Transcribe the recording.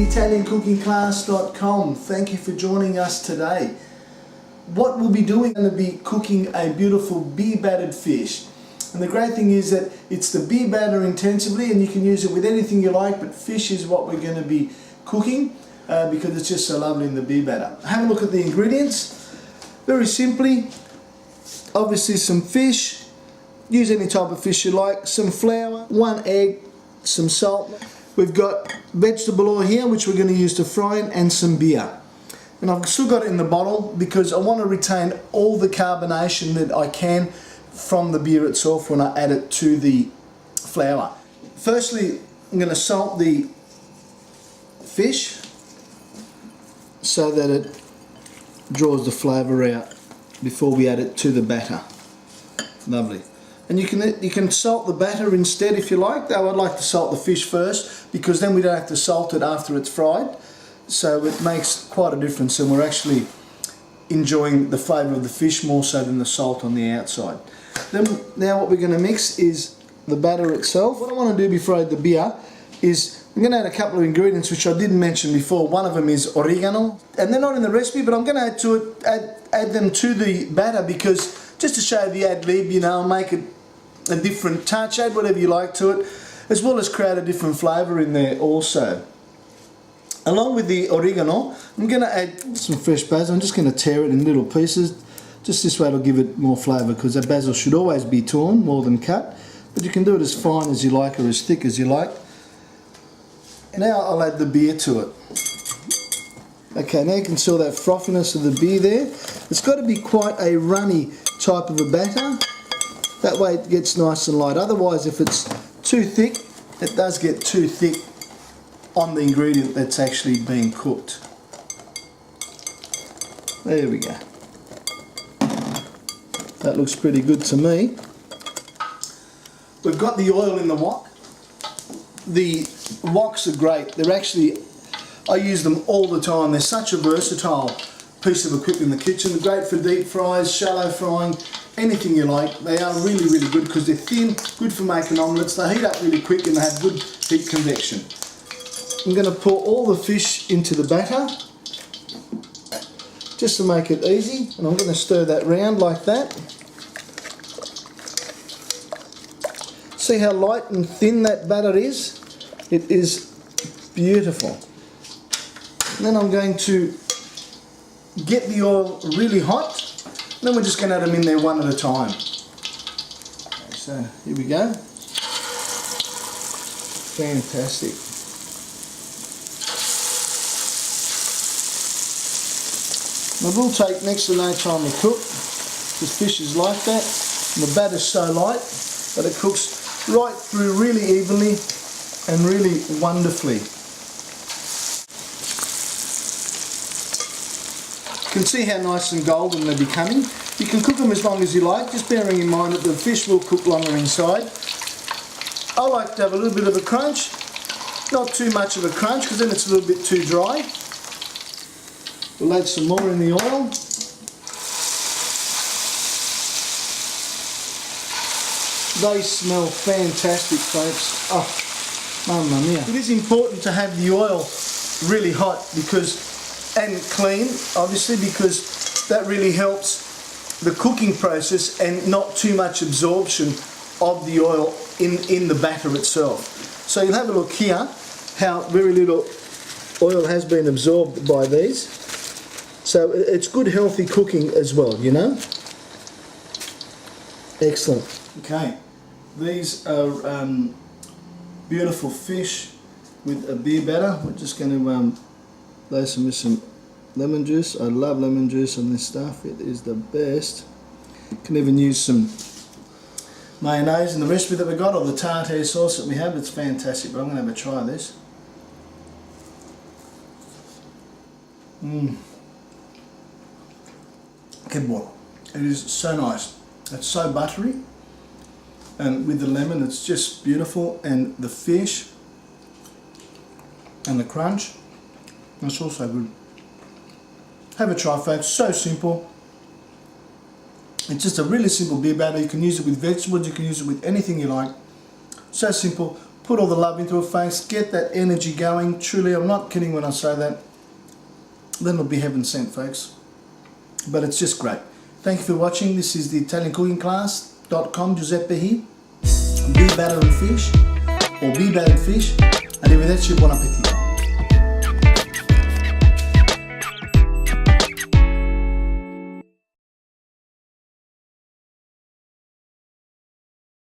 ItalianCookingClass.com. Thank you for joining us today. What we'll be doing, we're going to be cooking a beautiful beer battered fish. And the great thing is that it's the beer batter intensively, and you can use it with anything you like, but fish is what we're going to be cooking because it's just so lovely in the beer batter. Have a look at the ingredients. Very simply, obviously some fish, use any type of fish you like, some flour, 1 egg, some salt. We've got vegetable oil here which we're going to use to fry in, and some beer. And I've still got it in the bottle because I want to retain all the carbonation that I can from the beer itself when I add it to the flour. Firstly, I'm going to salt the fish so that it draws the flavour out before we add it to the batter. Lovely. And you can salt the batter instead if you like, though I'd like to salt the fish first because then we don't have to salt it after it's fried. So it makes quite a difference, and we're actually enjoying the flavour of the fish more so than the salt on the outside. Then now what we're going to mix is the batter itself. What I want to do before I add the beer is I'm going to add a couple of ingredients which I didn't mention before. One of them is oregano, and they're not in the recipe, but I'm going to add them to the batter because just to show the ad lib, you know, make it a different touch, add whatever you like to it, as well as create a different flavour in there also. Along with the oregano, I'm going to add some fresh basil. I'm just going to tear it in little pieces. Just this way it'll give it more flavour, because that basil should always be torn more than cut. But you can do it as fine as you like or as thick as you like. And now I'll add the beer to it. Okay, now you can see that frothiness of the beer there. It's got to be quite a runny type of a batter. That way it gets nice and light. Otherwise, if it's too thick, it does get too thick on the ingredient that's actually being cooked. There we go. That looks pretty good to me. We've got the oil in the wok. The woks are great. They're actually, I use them all the time. They're such a versatile piece of equipment in the kitchen. They're great for deep fries, shallow frying, anything you like. They are really, really good because they're thin, good for making omelettes. They heat up really quick and they have good heat convection. I'm going to pour all the fish into the batter just to make it easy, and I'm going to stir that round like that. See how light and thin that batter is? It is beautiful. And then I'm going to get the oil really hot, and then we're just going to add them in there one at a time. Okay, so here we go. Fantastic. It will take next to no time to cook because fish is like that, and the batter's so light that it cooks right through really evenly and really wonderfully. You can see how nice and golden they're becoming. You can cook them as long as you like, just bearing in mind that the fish will cook longer inside. I like to have a little bit of a crunch, not too much of a crunch because then it's a little bit too dry. We'll add some more in the oil. They smell fantastic, folks. Oh, mamma mia. It is important to have the oil really hot and clean, obviously, because that really helps the cooking process and not too much absorption of the oil in the batter itself. So you'll have a look here how very little oil has been absorbed by these. So it's good healthy cooking as well, you know. Excellent. Okay, these are beautiful fish with a beer batter. We're just going to lace them with some lemon juice. I love lemon juice on this stuff. It is the best. You can even use some mayonnaise in the recipe that we got, or the tartare sauce that we have. It's fantastic, but I'm going to have a try of this. Good boy. It is so nice. It's so buttery, and with the lemon it's just beautiful, and the fish and the crunch, that's also good. Have a try, folks. So simple. It's just a really simple beer batter. You can use it with vegetables, you can use it with anything you like. So simple. put all the love into it, folks. Get that energy going. Truly, I'm not kidding when I say that. Then it'll be heaven sent, folks. But it's just great. Thank you for watching. This is the ItalianCookingClass.com. Giuseppe here. Be battered fish, or be battered fish. Arrivederci, buon appetito.